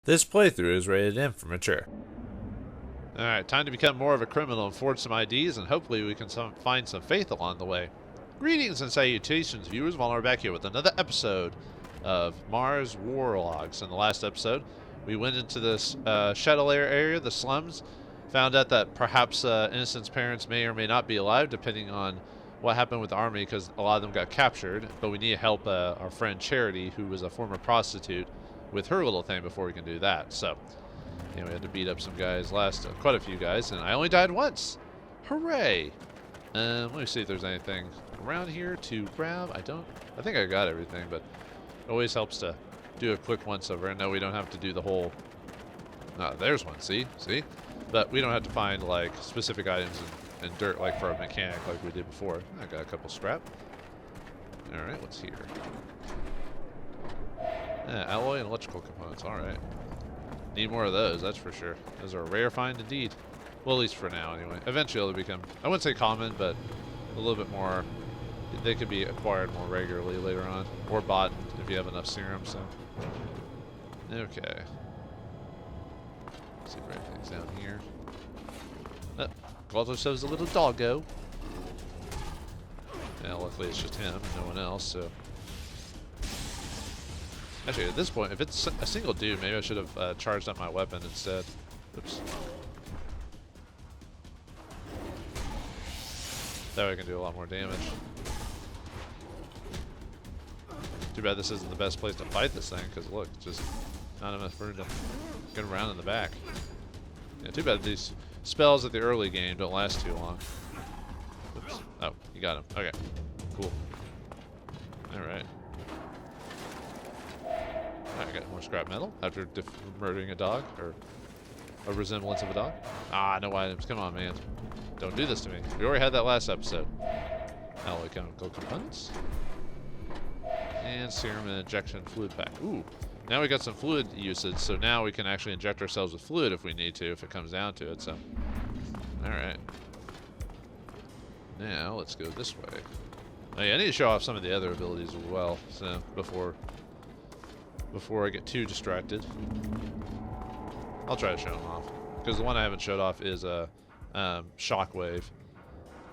This playthrough is rated M for mature. Alright, time to become more of a criminal and forge some IDs, and hopefully we can find some faith along the way. Greetings and salutations, viewers. Vauldemare back here with another episode of Mars War Logs. In the last episode, we went into this Shadow Lair area, the slums, found out that perhaps Innocent's parents may or may not be alive, depending on what happened with the army, because a lot of them got captured, but we need to help our friend Charity, who was a former prostitute, with her little thing before we can do that. So, you know, we had to beat up some guys quite a few guys, and I only died once. Hooray! Let me see if there's anything around here to grab. I think I got everything, but it always helps to do a quick once over. And no, we don't have to do the whole. No, there's one. See? But we don't have to find like specific items and dirt like for a mechanic like we did before. I got a couple scrap. All right, what's here? Alloy and electrical components. All right. Need more of those, that's for sure. Those are a rare find indeed. Well, at least for now, anyway. Eventually they'll become, I wouldn't say common, but a little bit more. They could be acquired more regularly later on, or bought if you have enough serum. So, okay. Let's see if anything's down here. Oh, calls ourselves a little doggo. Yeah, luckily it's just him and no one else. So. Actually, at this point, if it's a single dude, maybe I should have charged up my weapon instead. Oops. That way I can do a lot more damage. Too bad this isn't the best place to fight this thing, because look, it's just not enough room to get around in the back. Yeah, too bad these spells at the early game don't last too long. Oops. Oh, you got him. Okay, cool. Alright. I got more scrap metal after murdering a dog, or a resemblance of a dog. Ah, no items. Come on, man. Don't do this to me. We already had that last episode. Alloy chemical components. And serum and injection fluid pack. Ooh. Now we got some fluid usage, so now we can actually inject ourselves with fluid if we need to, if it comes down to it, so. Alright. Now, let's go this way. Oh, yeah, I need to show off some of the other abilities as well, so, before I get too distracted. I'll try to show them off. Because the one I haven't showed off is a shockwave.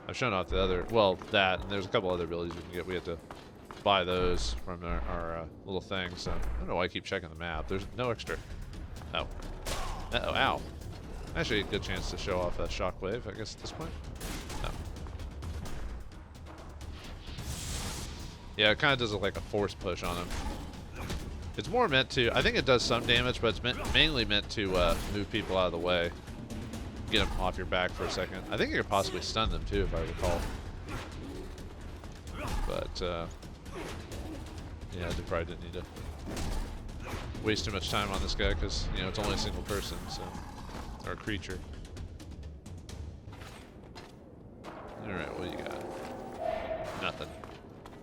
I've shown off the other, well, that, and there's a couple other abilities we can get. We have to buy those from our little thing, so I don't know why I keep checking the map. There's no extra. Oh. Uh-oh, ow. Actually, a good chance to show off that shockwave, I guess, at this point. No. Yeah, it kind of does like a force push on him. It's more meant to, I think it does some damage, but it's mainly meant to move people out of the way. Get them off your back for a second. I think you could possibly stun them too, if I recall. But, yeah, I probably didn't need to waste too much time on this guy, because, you know, it's only a single person, so, or creature. Alright, what do you got? Nothing.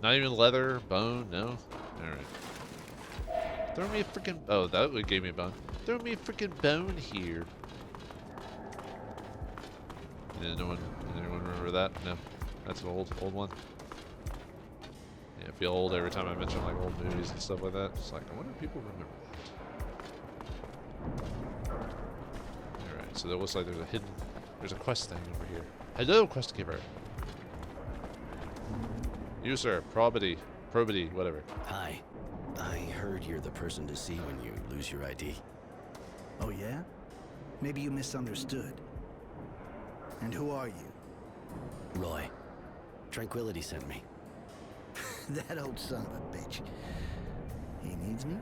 Not even leather, bone, no? Alright. Throw me a freaking. Oh, that gave me a bone. Throw me a freaking bone here. Yeah, anyone remember that? No, that's an old one. Yeah, I feel old every time I mention like old movies and stuff like that. It's like, I wonder if people remember that. All right, so that looks like there's a quest thing over here. Hello, quest giver. You, sir, probity, whatever. Hi. I heard you're the person to see when you lose your ID. Oh yeah? Maybe you misunderstood. And who are you? Roy. Tranquility sent me. That old son of a bitch. He needs me?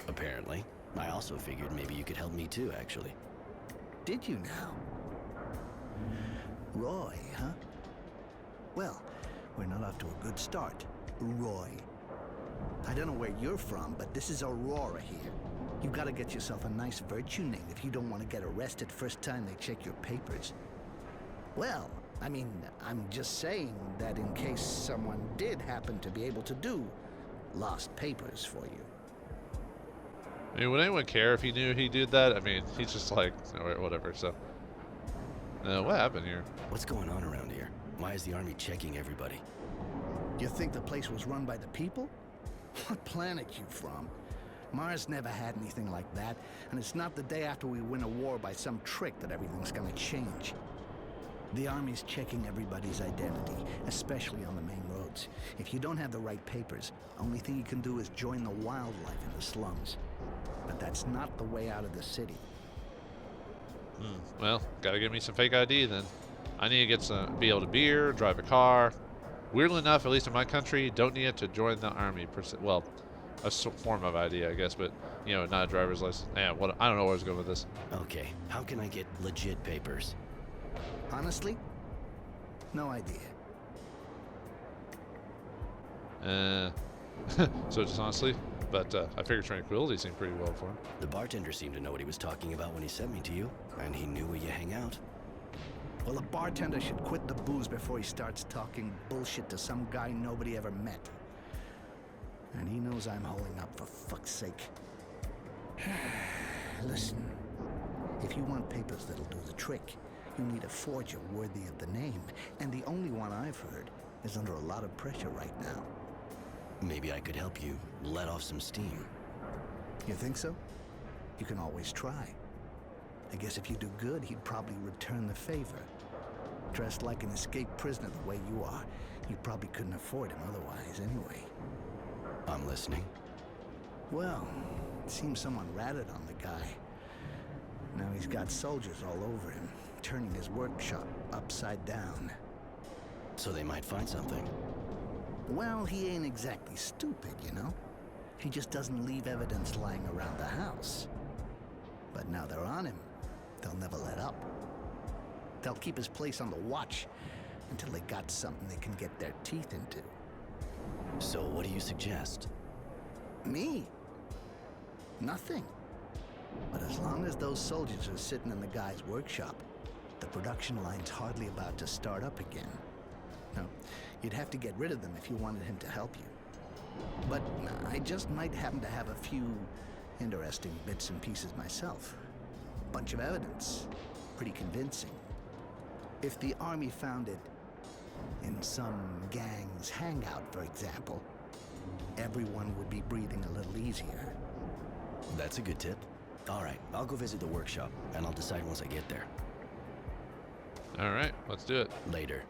Apparently. I also figured maybe you could help me too, actually. Did you now? Roy, huh? Well, we're not off to a good start. Roy. I don't know where you're from, but this is Aurora here. You gotta get yourself a nice virtue name if you don't want to get arrested first time they check your papers. Well, I mean, I'm just saying that in case someone did happen to be able to do lost papers for you. I mean, would anyone care if he knew he did that? I mean, he's just like, whatever, so. What happened here? What's going on around here? Why is the army checking everybody? You think the place was run by the people? What planet you from? Mars never had anything like that, and it's not the day after we win a war by some trick that everything's gonna change. The Army's checking everybody's identity, especially on the main roads. If you don't have the right papers, only thing you can do is join the wildlife in the slums. But that's not the way out of the city. Well, gotta give me some fake ID then. I need to get some, be able to beer, drive a car. Weirdly enough, at least in my country, don't need it to join the Army. Well, a form of ID, I guess, but you know, not a driver's license. Yeah, what? I don't know where I was going with this. Okay, how can I get legit papers? Honestly, no idea. So just honestly, but I figured tranquility seemed pretty well for him. The bartender seemed to know what he was talking about when he sent me to you, and he knew where you hang out. Well, a bartender should quit the booze before he starts talking bullshit to some guy nobody ever met. And he knows I'm holding up, for fuck's sake. Listen, if you want papers that'll do the trick, you need a forger worthy of the name. And the only one I've heard is under a lot of pressure right now. Maybe I could help you let off some steam. You think so? You can always try. I guess if you do good, he'd probably return the favor. Dressed like an escaped prisoner the way you are, you probably couldn't afford him otherwise anyway. I'm listening. Well, it seems someone ratted on the guy. Now he's got soldiers all over him, turning his workshop upside down. So they might find something. Well, he ain't exactly stupid, you know? He just doesn't leave evidence lying around the house. But now they're on him. They'll never let up. They'll keep his place on the watch until they got something they can get their teeth into. So what do you suggest? Me? Nothing. But as long as those soldiers are sitting in the guy's workshop, the production line's hardly about to start up again. Now, you'd have to get rid of them if you wanted him to help you. But I just might happen to have a few interesting bits and pieces myself. Bunch of evidence. Pretty convincing. If the Army found it in some gang's hangout, for example, everyone would be breathing a little easier. That's a good tip. All right, I'll go visit the workshop, and I'll decide once I get there. All right, let's do it. Later.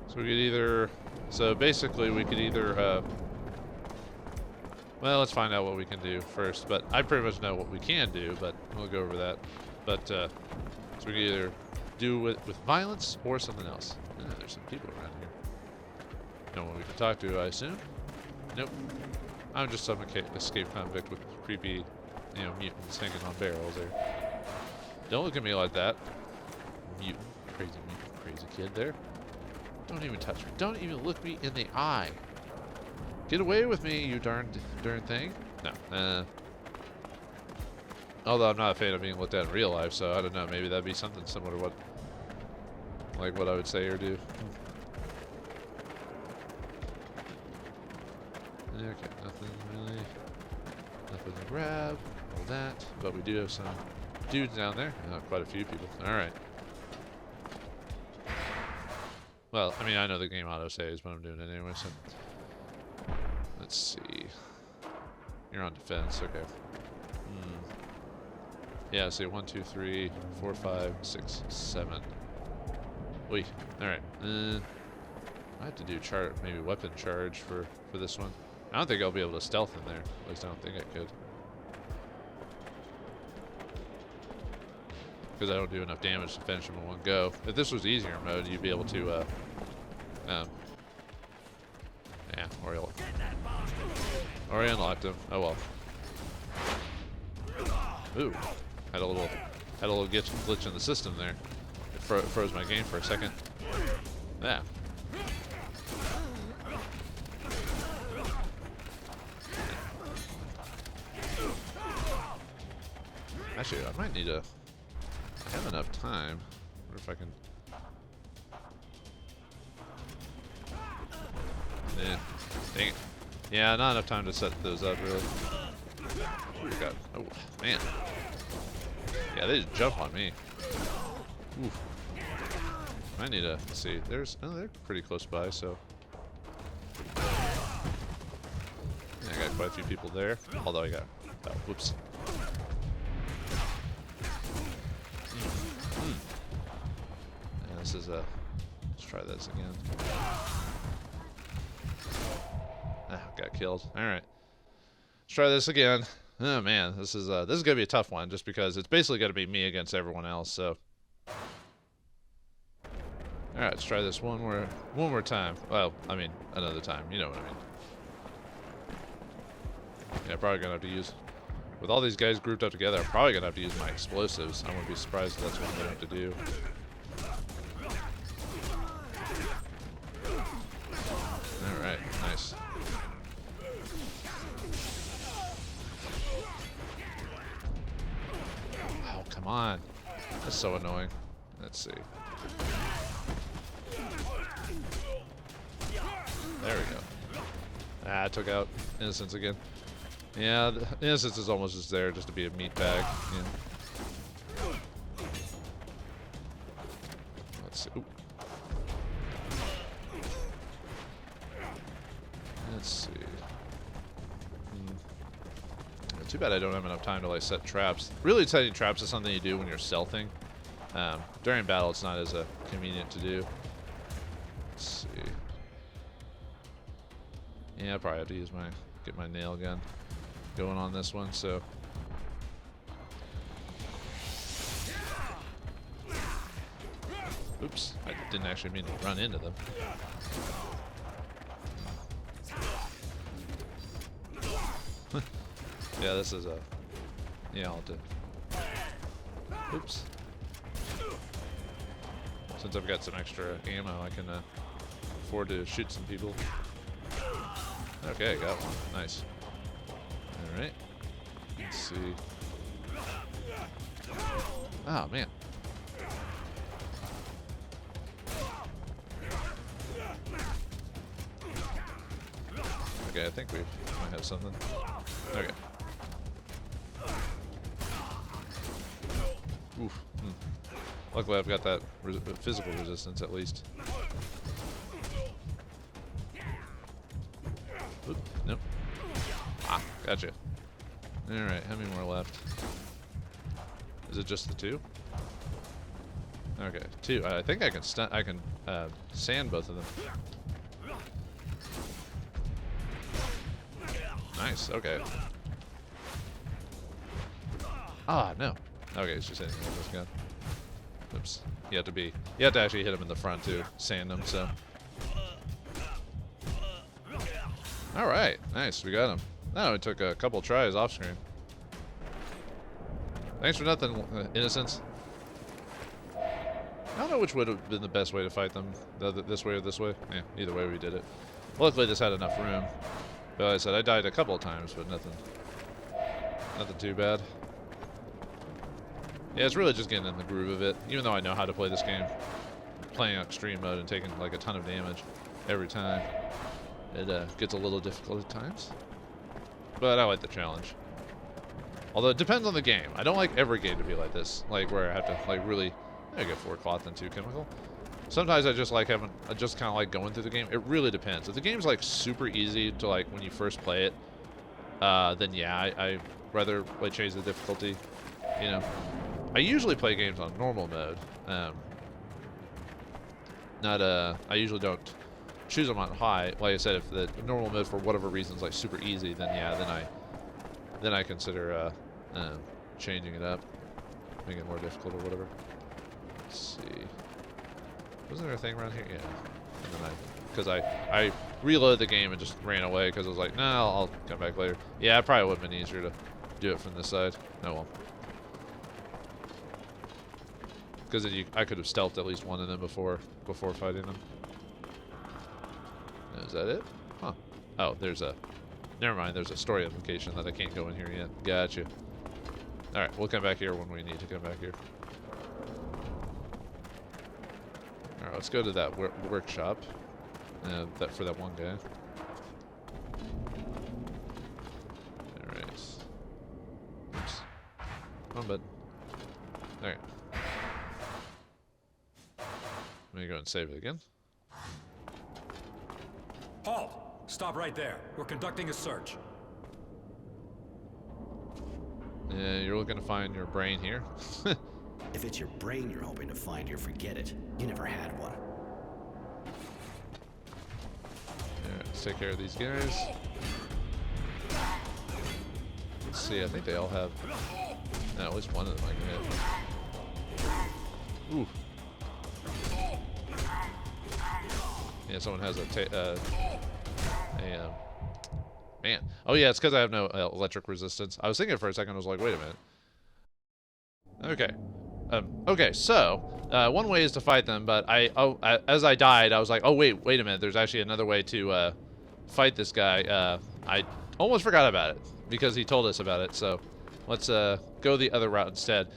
So we could either, so basically we could either, well, let's find out what we can do first. But I pretty much know what we can do, but we'll go over that. But so we can either do it with violence or something else. There's some people around here. No one we can talk to, I assume. Nope. I'm just some escape convict with creepy, you know, mutants hanging on barrels there. Don't look at me like that. Mutant, crazy kid there. Don't even touch me. Don't even look me in the eye. Get away with me, you darn thing. No. Although I'm not a fan of being looked at in real life, so I don't know. Maybe that'd be something similar to what I would say or do. Okay, nothing really. Nothing to grab. All that. But we do have some dudes down there. Quite a few people. Alright. Well, I mean, I know the game auto saves, but I'm doing it anyway, so. Let's see. You're on defense, okay. Yeah, see, 1, 2, 3, 4, 5, 6, 7. Wait, alright. I have to do maybe weapon charge for this one. I don't think I'll be able to stealth in there. At least I don't think I could. Because I don't do enough damage to finish them in one go. If this was easier mode, you'd be able to, yeah, already unlocked him. Oh well. Ooh, had a little glitch in the system there. It froze my game for a second. Yeah. Actually, I might need to. I have enough time. I wonder if I can. Yeah. Dang it. Yeah, not enough time to set those up, really. Oh, man. Yeah, they just jump on me. Oof. I need to, let's see, they're pretty close by, so. Yeah, I gotta quite a few people there. Although I got... Oh, whoops. And this is a... Let's try this again. Ah, got killed. Alright. Let's try this again. Oh man, this is gonna be a tough one just because it's basically gonna be me against everyone else, so. Alright, let's try this one more time. Well, I mean another time, you know what I mean. Yeah, probably gonna have to use, with all these guys grouped up together, I'm probably gonna have to use my explosives. I wouldn't be surprised if that's what I'm gonna have to do. Alright, nice. Oh, come on. That's so annoying. Let's see. There we go. Ah, I took out Innocence again. Yeah, the Innocence is almost just there just to be a meat bag. Yeah. Let's see. Ooh. Let's see. Too bad I don't have enough time to like set traps. Really, setting traps is something you do when you're stealthing. During battle, it's not as convenient to do. Let's see. Yeah, I probably have to use get my nail gun going on this one. So. Oops, I didn't actually mean to run into them. Yeah, this is a... Yeah, I'll do. Oops. Since I've got some extra ammo, I can afford to shoot some people. Okay, got one. Nice. Alright. Let's see. Oh, man. Okay, I think we might have something. Okay. Oof. Luckily, I've got that physical resistance at least. Oop, nope. Ah, gotcha. Alright, how many more left? Is it just the two? Okay, two. I think I can sand both of them. Nice, okay. Ah, no. Okay, it's just hitting me with this gun. Oops. You have to actually hit him in the front to sand him, so. Alright, nice, we got him. No, it took a couple tries off screen. Thanks for nothing, Innocence. I don't know which would have been the best way to fight them, this way or this way. Yeah, either way we did it. Luckily this had enough room. But like I said, I died a couple of times, but nothing too bad. Yeah, it's really just getting in the groove of it. Even though I know how to play this game, playing extreme mode and taking like a ton of damage every time, it gets a little difficult at times. But I like the challenge. Although it depends on the game. I don't like every game to be like this, like where I have to like really. I get 4 cloth and 2 chemical. Sometimes I just kind of like going through the game. It really depends. If the game's like super easy to like when you first play it, then yeah, I rather like change the difficulty. You know, I usually play games on normal mode. I usually don't choose them on high. Like I said, if the normal mode for whatever reason is like super easy, then yeah, then I consider changing it up, making it more difficult or whatever. Let's see. Wasn't there a thing around here? Yeah. And then because I reloaded the game and just ran away because I was like, nah, I'll come back later. Yeah, it probably would have been easier to do it from this side. Oh well. Because I could have stealthed at least one of them before fighting them. Is that it? Huh. Oh, never mind, there's a story application that I can't go in here yet. Gotcha. Alright, we'll come back here when we need to come back here. Alright, let's go to that workshop. For that one guy. Alright. Oops. Come on, bud. Alright. Let me go and save it again. Halt! Stop right there. We're conducting a search. Yeah, you're looking to find your brain here. If it's your brain you're hoping to find here, forget it. You never had one. Alright, let's take care of these guys. Let's see, I think they all have... No, at least one of them I can hit. Ooh. Yeah, someone has man. Oh yeah, it's because I have no electric resistance. I was thinking for a second, I was like, wait a minute. Okay. Okay, so one way is to fight them, but as I died, I was like, oh wait a minute. There's actually another way to fight this guy. I almost forgot about it because he told us about it. So let's go the other route instead.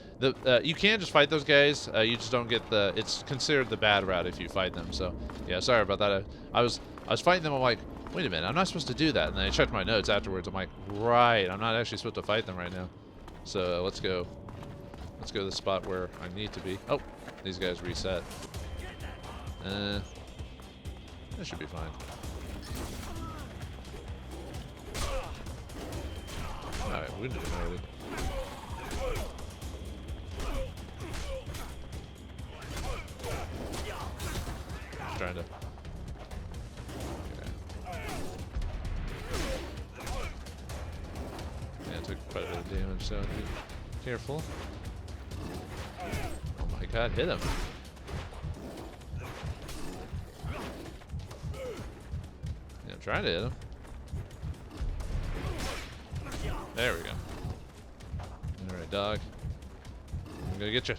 You can just fight those guys. You just don't get the. It's considered the bad route if you fight them. So yeah, sorry about that. I was fighting them. I'm like, wait a minute, I'm not supposed to do that. And then I checked my notes afterwards. I'm like, right, I'm not actually supposed to fight them right now. So let's go. Let's go to the spot where I need to be. Oh, these guys reset. That should be fine. Alright, we didn't already. Just trying to... Okay. Yeah, I took quite a bit of damage, so be careful. Oh my god, hit him. Yeah, I'm trying to hit him. There we go. Alright, dog. I'm gonna get you.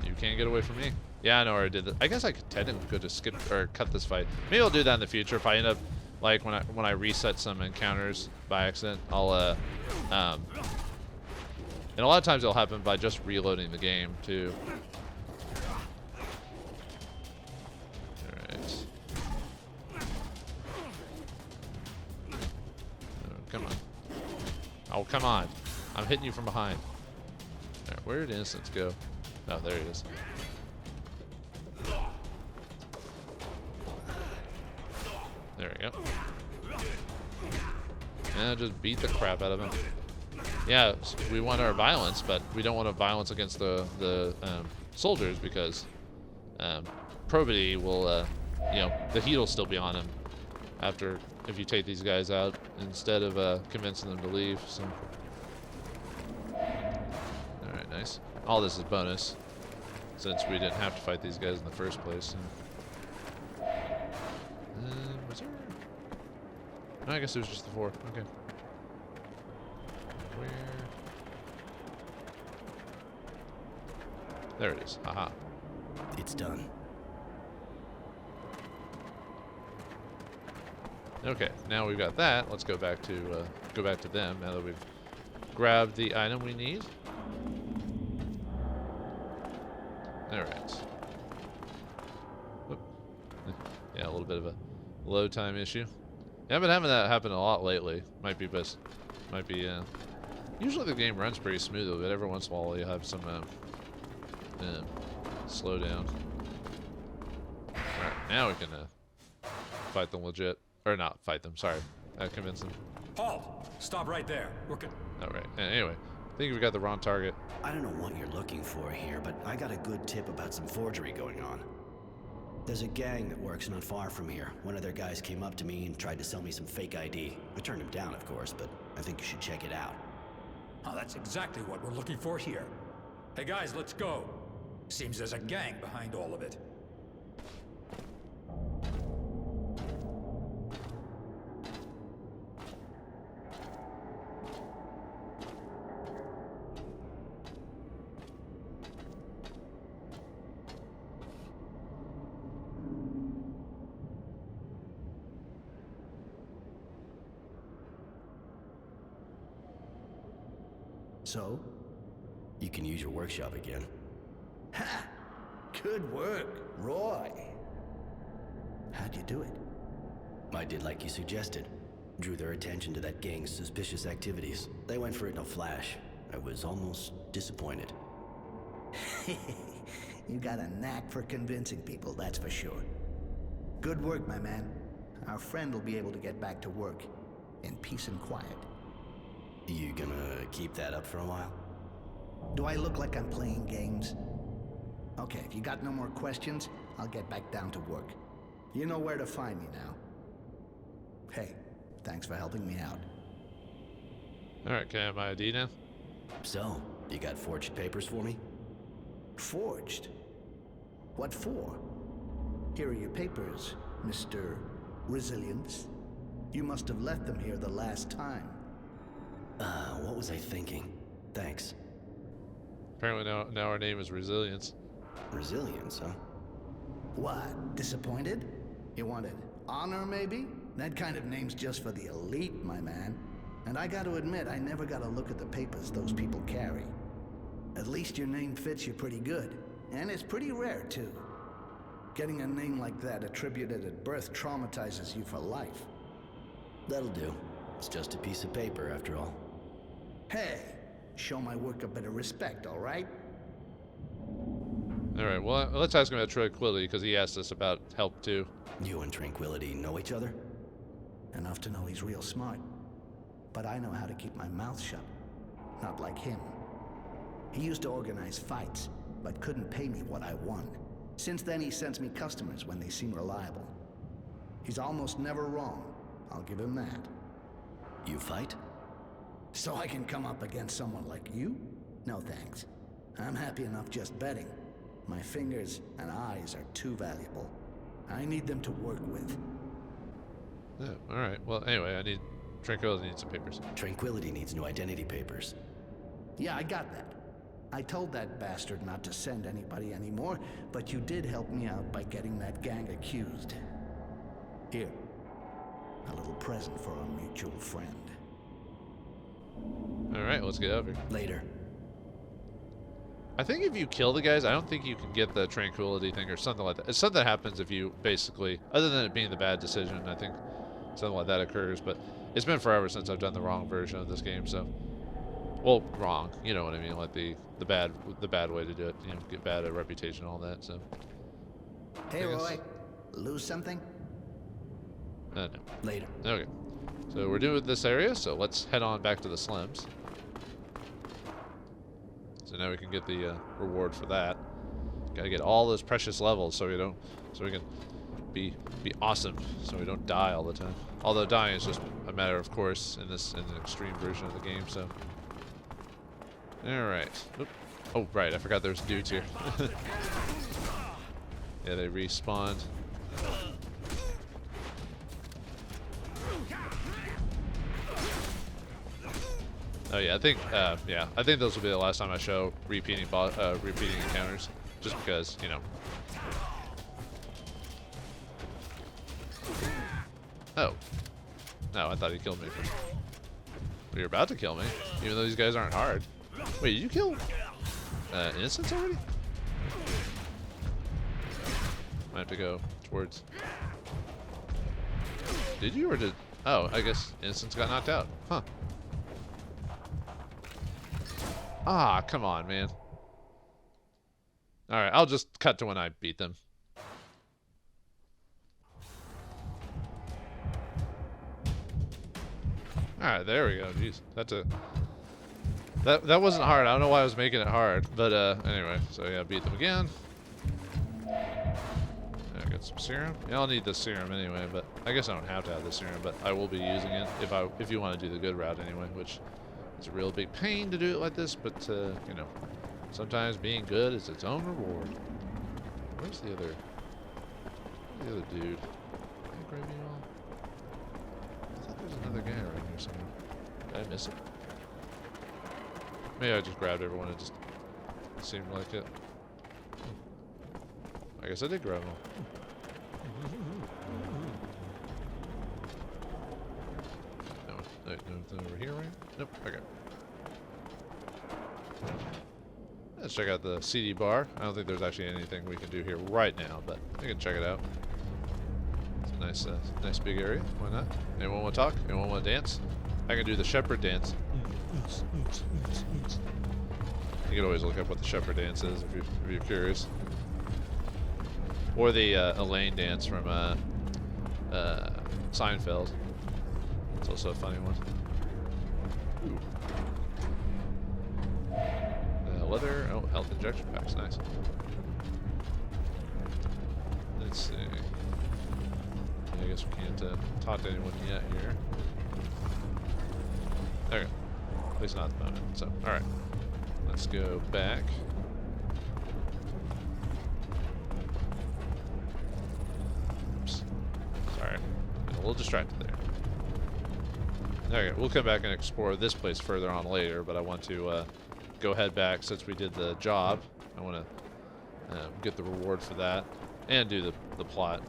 You can't get away from me. Yeah, I know where I did that. I guess I could technically just skip or cut this fight. Maybe I'll do that in the future if I end up like when I reset some encounters by accident. I'll and a lot of times it'll happen by just reloading the game too. Alright. Oh, come on. Oh, come on. I'm hitting you from behind. Alright, where did Innocence go? Oh, there he is. There we go. And just beat the crap out of him. Yeah, we want our violence, but we don't want a violence against the soldiers because probity will, you know, the heat will still be on him after if you take these guys out instead of convincing them to leave. So, all right, nice. All this is bonus since we didn't have to fight these guys in the first place. Was there? No, I guess it was just the 4. Okay. Where? There it is. Haha. It's done. Okay, now we've got that. Let's go back to them now that we've grabbed the item we need. All right. Whoop. Yeah, a little bit of a load time issue. Yeah, I've been having that happen a lot lately. Might be best. Might be. Usually the game runs pretty smoothly, but every once in a while you have some slow down. All right, now we can fight them legit, or not fight them. Sorry, convince them. Halt! Stop right there. We're good. All right. Anyway, I think we got the wrong target. I don't know what you're looking for here, but I got a good tip about some forgery going on. There's a gang that works not far from here. One of their guys came up to me and tried to sell me some fake ID. I turned him down, of course, but I think you should check it out. Oh, that's exactly what we're looking for here. Hey guys, let's go. Seems there's a gang behind all of it. So, you can use your workshop again. Ha! Good work, Roy. How'd you do it? I did like you suggested. Drew their attention to that gang's suspicious activities. They went for it in a flash. I was almost disappointed. You got a knack for convincing people, that's for sure. Good work, my man. Our friend will be able to get back to work. in peace and quiet. You gonna keep that up for a while? Do I look like I'm playing games? Okay, if you got no more questions, I'll get back down to work. You know where to find me now. Hey, thanks for helping me out. Alright, can I have my ID now? So, you got forged papers for me? Forged? What for? Here are your papers, Mr. Resilience. You must have left them here the last time. What was I thinking? Thanks. Apparently now our name is Resilience. Resilience, huh? What, disappointed? You wanted honor, maybe? That kind of name's just for the elite, my man. And I gotta admit, I never got a look at the papers those people carry. At least your name fits you pretty good. And it's pretty rare, too. Getting a name like that attributed at birth traumatizes you for life. That'll do. It's just a piece of paper, after all. Hey, show my work a bit of respect, all right? Alright, well, let's ask him about Tranquility, because he asked us about help, too. You and Tranquility know each other? Enough to know he's real smart. But I know how to keep my mouth shut. Not like him. He used to organize fights, but couldn't pay me what I won. Since then, he sends me customers when they seem reliable. He's almost never wrong. I'll give him that. You fight? So I can come up against someone like you? No thanks. I'm happy enough just betting. My fingers and eyes are too valuable. I need them to work with. Yeah, alright. Well, anyway, Tranquility needs some papers. Tranquility needs new identity papers. Yeah, I got that. I told that bastard not to send anybody anymore, but you did help me out by getting that gang accused. Here. A little present for our mutual friend. Alright, let's get over here. Later. I think if you kill the guys, I don't think you can get the Tranquility thing or something like that. It's something that happens if you basically, other than it being the bad decision, I think something like that occurs, but it's been forever since I've done the wrong version of this game, so. Well, wrong, you know what I mean, like the bad way to do it, you know, get bad at reputation and all that, so. Hey, Roy. Lose something? No. Later. Okay. So we're doing this area, so let's head on back to the Slims. So now we can get the reward for that. Gotta get all those precious levels so we can be awesome, so we don't die all the time. Although dying is just a matter of course in the extreme version of the game, so. Alright. Oh right, I forgot there's dudes here. Yeah, they respawned. Oh yeah, I think those will be the last time I show repeating encounters, just because, you know. Oh. No, I thought he killed me. But you're about to kill me, even though these guys aren't hard. Wait, did you kill Innocence already? Might have to go towards. Did you, or did? Oh, I guess Innocence got knocked out. Huh. Ah, come on, man. Alright, I'll just cut to when I beat them. Alright, there we go. Jeez. That wasn't hard. I don't know why I was making it hard. But anyway, so yeah, beat them again. Yeah, I got some serum. Yeah, I'll need the serum anyway, but I guess I don't have to have the serum, but I will be using it if you want to do the good route anyway, which it's a real big pain to do it like this, but, you know, sometimes being good is its own reward. Where's the other dude? Did I grab you all? I thought there was another guy around here somewhere. Did I miss it? Maybe I just grabbed everyone. It just seemed like it. I guess I did grab them all. No, nothing over here, right? Nope. Okay. Let's check out the CD bar. I don't think there's actually anything we can do here right now, but we can check it out. It's a nice big area. Why not? Anyone want to talk? Anyone want to dance? I can do the shepherd dance. You can always look up what the shepherd dance is if you're curious. Or the Elaine dance from Seinfeld. So also a funny one. Ooh. Leather. Oh, health injection packs. Nice. Let's see. Yeah, I guess we can't talk to anyone yet here. Okay. At least not at the moment. So, alright. Let's go back. Oops. Sorry. Got a little distracted there. Okay, we'll come back and explore this place further on later, but I want to go head back since we did the job. I want to get the reward for that and do the plot.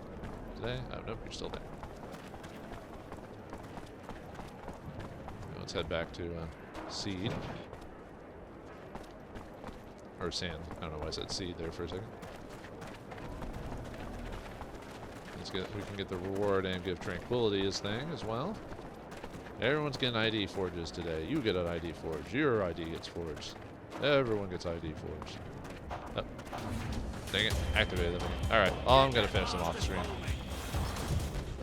Today? Oh, nope, you're still there. Let's head back to Seed. Or Sand. I don't know why I said Seed there for a second. We can get the reward and give Tranquility his thing as well. Everyone's getting ID forges today. You get an ID forge. Your ID gets forged. Everyone gets ID forged. Oh. Dang it. Activated them. Alright. Oh, I'm going to finish them off the screen.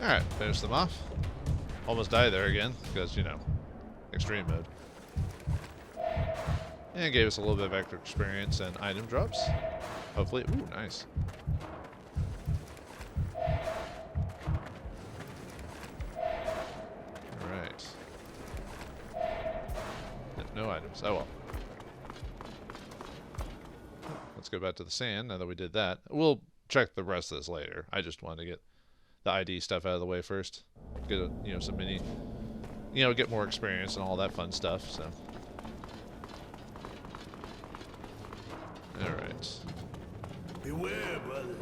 Alright. Finish them off. Almost died there again. Because, you know, extreme mode. And gave us a little bit of extra experience and item drops. Hopefully. Ooh, nice. Alright. No items. Oh well. Let's go back to the sand now that we did that. We'll check the rest of this later. I just wanted to get the ID stuff out of the way first. Get a, you know, some mini, you know, get more experience and all that fun stuff, so. Alright. Beware, brothers.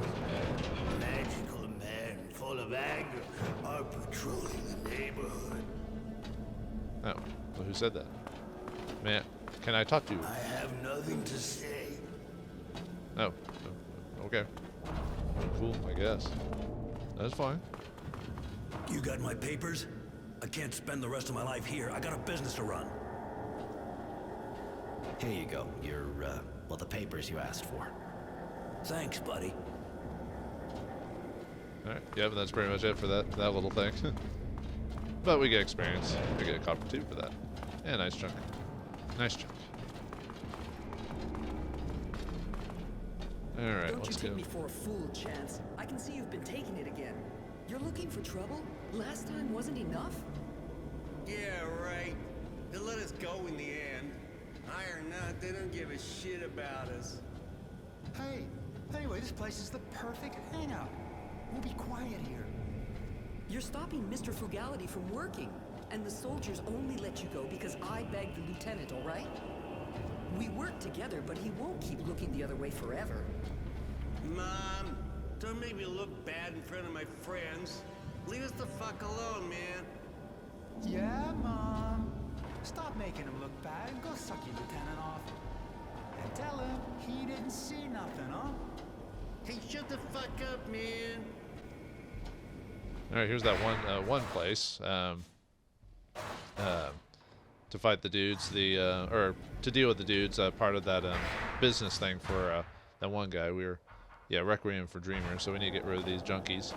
Magical men full of anger are patrolling the neighborhood. Oh, well, who said that? Man, can I talk to you? I have nothing to say. Oh, okay. Cool, I guess. That's fine. You got my papers? I can't spend the rest of my life here. I got a business to run. Here you go. Your, well, the papers you asked for. Thanks, buddy. Alright, yeah, but that's pretty much it for that little thing. But we get experience. We get a copper too for that. Yeah, nice chunk. Nice chunk. Alright, Don't you let's take go. me for a fool, Chance. I can see you've been taking it again. You're looking for trouble? Last time wasn't enough? Yeah, right. They let us go in the end. High or not, they don't give a shit about us. Hey, anyway, this place is the perfect hangout. We'll be quiet here. You're stopping Mr. Frugality from working, and the soldiers only let you go because I begged the lieutenant, all right? We work together, but he won't keep looking the other way forever. Mom, don't make me look bad in front of my friends. Leave us the fuck alone, man. Yeah, Mom. Stop making him look bad and go suck your lieutenant off. And tell him he didn't see nothing, huh? Hey, shut the fuck up, man. Alright, here's that one place. To fight the dudes, or to deal with the dudes, part of that business thing for that one guy. We were, yeah, Requiem for Dreamers, so we need to get rid of these junkies.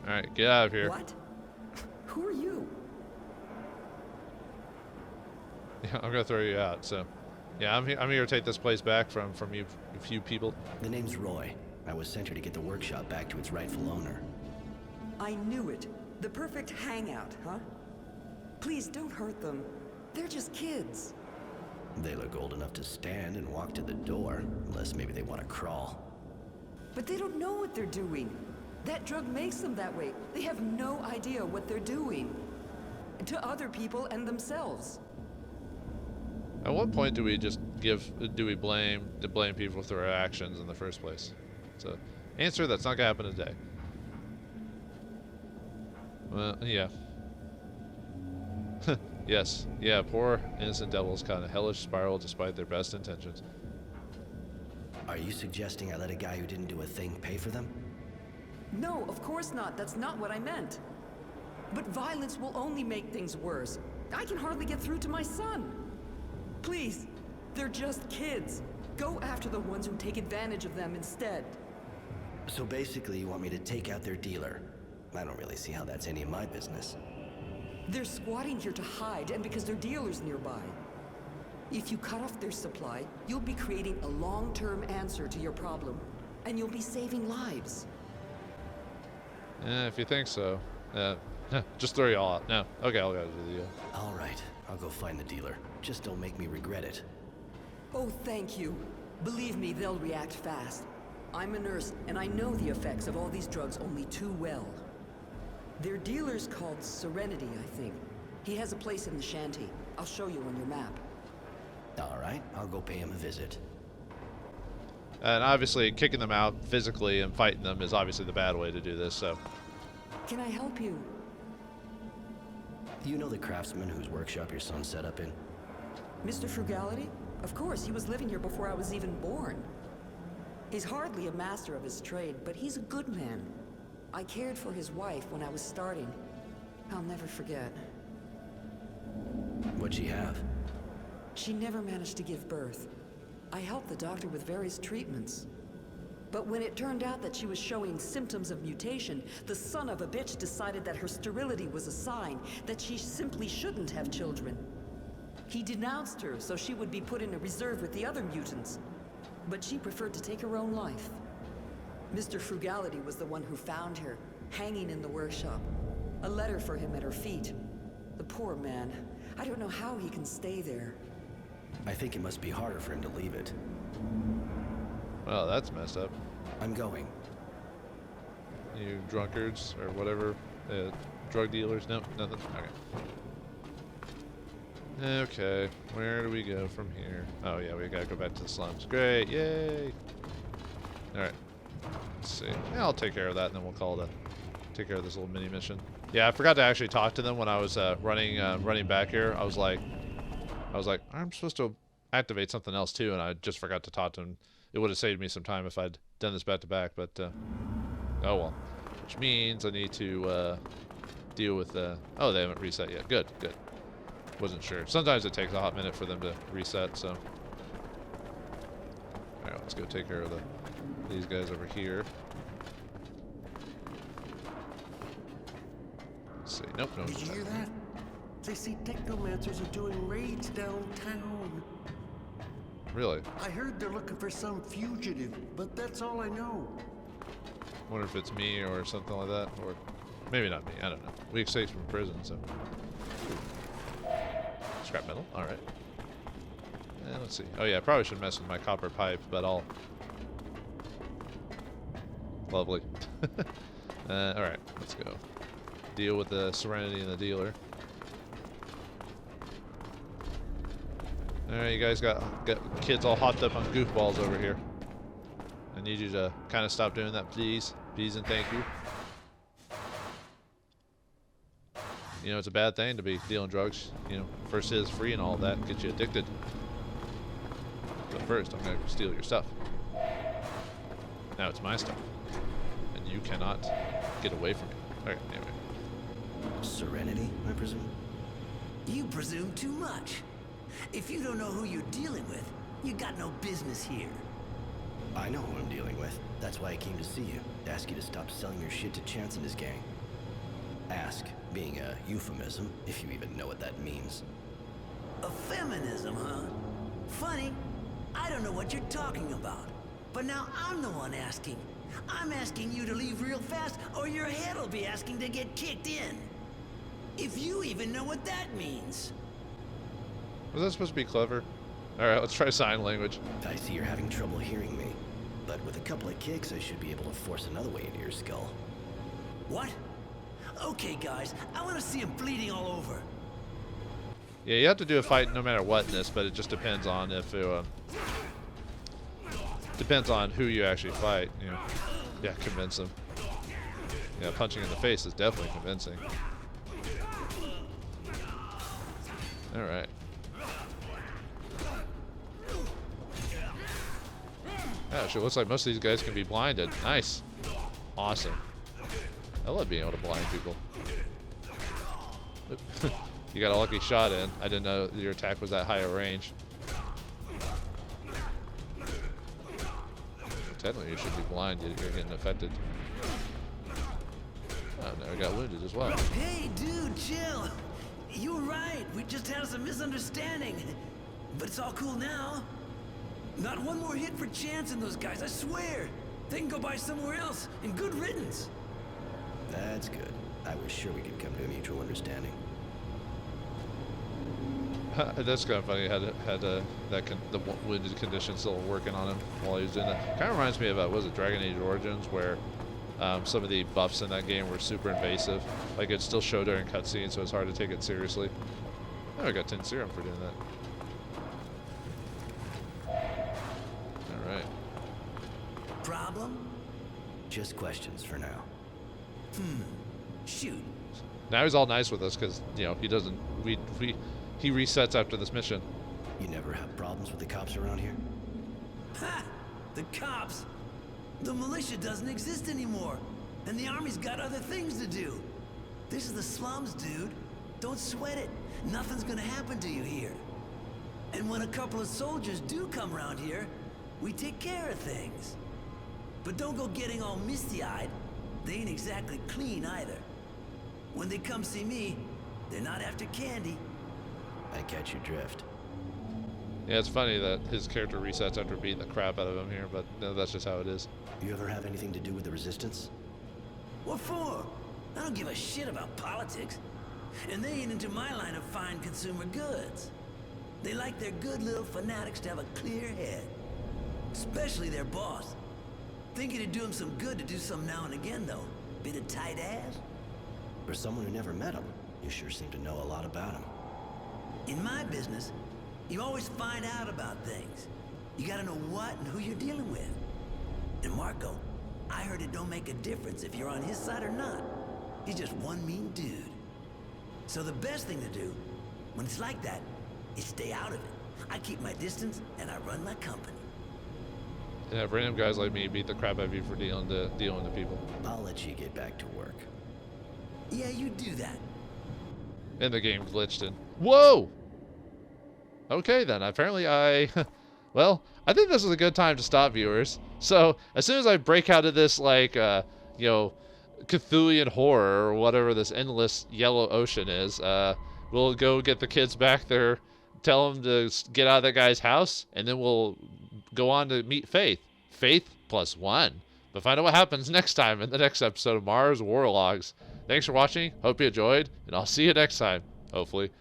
Alright, get out of here. What? Who are you? Yeah, I'm gonna throw you out, so. Yeah, I'm here to take this place back from you few people. The name's Roy. I was sent here to get the workshop back to its rightful owner. I knew it. The perfect hangout, huh? Please don't hurt them. They're just kids. They look old enough to stand and walk to the door, unless maybe they want to crawl. But they don't know what they're doing. That drug makes them that way. They have no idea what they're doing. To other people and themselves. At what point do we just blame people for their actions in the first place? So, answer, that's not gonna happen today. Well, yeah. Yes. Yeah, poor innocent devils caught in a hellish spiral despite their best intentions. Are you suggesting I let a guy who didn't do a thing pay for them? No, of course not. That's not what I meant. But violence will only make things worse. I can hardly get through to my son. Please, they're just kids. Go after the ones who take advantage of them instead. So basically, you want me to take out their dealer. I don't really see how that's any of my business. They're squatting here to hide, and because their dealer's nearby. If you cut off their supply, you'll be creating a long-term answer to your problem. And you'll be saving lives. If you think so. Just throw you all out. No. Okay, I'll go do the deal. All right, I'll go find the dealer. Just don't make me regret it. Oh, thank you. Believe me, they'll react fast. I'm a nurse, and I know the effects of all these drugs only too well. Their dealer's called Serenity, I think. He has a place in the shanty. I'll show you on your map. All right, I'll go pay him a visit. And obviously, kicking them out physically and fighting them is obviously the bad way to do this, so. Can I help you? Do you know the craftsman whose workshop your son set up in? Mr. Frugality? Of course, he was living here before I was even born. He's hardly a master of his trade, but he's a good man. I cared for his wife when I was starting. I'll never forget. What'd she have? She never managed to give birth. I helped the doctor with various treatments. But when it turned out that she was showing symptoms of mutation, the son of a bitch decided that her sterility was a sign that she simply shouldn't have children. He denounced her so she would be put in a reserve with the other mutants. But she preferred to take her own life. Mr. Frugality was the one who found her, hanging in the workshop. A letter for him at her feet. The poor man. I don't know how he can stay there. I think it must be harder for him to leave it. Well, that's messed up. I'm going. You drunkards or whatever. Drug dealers? Nope, nothing. Okay. Okay, where do we go from here? Oh yeah, we gotta go back to the slums. Great, yay! Alright. Let's see. Yeah, I'll take care of that and then we'll call it take care of this little mini mission. Yeah, I forgot to actually talk to them when I was running back here. I was like, I'm supposed to activate something else too, and I just forgot to talk to them. It would have saved me some time if I'd done this back to back, but oh well. Which means I need to deal with oh, they haven't reset yet. Good, good. Wasn't sure. Sometimes it takes a hot minute for them to reset, so. Alright, let's go take care of these guys over here. Let's see. Nope, no. Did you hear that? They say technomancers are doing raids downtown. Really? I heard they're looking for some fugitive, but that's all I know. Wonder if it's me or something like that, or maybe not me. I don't know. We escaped from prison, so. Scrap metal. All right. And let's see. Oh yeah, I probably should mess with my copper pipe, but I'll. Lovely. All right, let's go. Deal with the Serenity and the dealer. Alright, you guys got kids all hopped up on goofballs over here. I need you to kind of stop doing that, please. Please and thank you. You know, it's a bad thing to be dealing drugs. You know, first is free and all that. Gets you addicted. But first, I'm going to steal your stuff. Now it's my stuff. And you cannot get away from me. Alright, anyway. Serenity, I presume? You presume too much. If you don't know who you're dealing with, you got no business here. I know who I'm dealing with. That's why I came to see you. To ask you to stop selling your shit to Chance and his gang. Ask being a euphemism, if you even know what that means. A feminism, huh? Funny. I don't know what you're talking about. But now I'm the one asking. I'm asking you to leave real fast, or your head'll be asking to get kicked in. If you even know what that means. Was that supposed to be clever? Alright, let's try sign language. I see you're having trouble hearing me. But with a couple of kicks, I should be able to force another way into your skull. What? Okay, guys, I want to see him bleeding all over. Yeah, you have to do a fight no matter what in this, but it just depends on if it, depends on who you actually fight, you know. Yeah, convince them. Yeah, punching in the face is definitely convincing. Alright. Yeah, sure, looks like most of these guys can be blinded. Nice. Awesome. I love being able to blind people. You got a lucky shot in. I didn't know your attack was that high a range. Technically, you should be blind. You're getting affected. Oh, no, I got wounded as well. Hey, dude, chill. You were right. We just had some misunderstanding. But it's all cool now. Not one more hit for Chance and those guys, I swear. They can go by somewhere else, and good riddance. That's good. I was sure we could come to a mutual understanding. That's kind of funny. The wounded condition still working on him while he was doing that. Kind of reminds me of was it Dragon Age Origins, where some of the buffs in that game were super invasive. Like it still showed during cutscenes, so it's hard to take it seriously. Oh, I got 10 serum for doing that. All right. Problem? Just questions for now. Shoot. Now he's all nice with us because he doesn't. He resets after this mission. You never have problems with the cops around here? Ha! The cops! The militia doesn't exist anymore, and the army's got other things to do. This is the slums, dude. Don't sweat it. Nothing's gonna happen to you here. And when a couple of soldiers do come around here, we take care of things. But don't go getting all misty-eyed. They ain't exactly clean either. When they come see me, they're not after candy. I catch your drift. Yeah, it's funny that his character resets after beating the crap out of him here, but no, that's just how it is. You ever have anything to do with the Resistance? What for? I don't give a shit about politics. And they ain't into my line of fine consumer goods. They like their good little fanatics to have a clear head. Especially their boss. Think it'd do him some good to do some now and again, though. Bit of tight ass. For someone who never met him, you sure seem to know a lot about him. In my business, you always find out about things. You gotta know what and who you're dealing with. And Marco, I heard it don't make a difference if you're on his side or not. He's just one mean dude. So the best thing to do, when it's like that, is stay out of it. I keep my distance and I run my company. And have random guys like me beat the crap out of you for dealing to people. I'll let you get back to work. Yeah, you do that. And the game glitched in. Whoa! Okay then, apparently well, I think this is a good time to stop, viewers. So, as soon as I break out of this, Cthulhian horror, or whatever this endless yellow ocean is, we'll go get the kids back there, tell them to get out of that guy's house, and then we'll go on to meet Faith. Faith +1. But find out what happens next time in the next episode of Mars Warlogs. Thanks for watching, hope you enjoyed, and I'll see you next time, hopefully.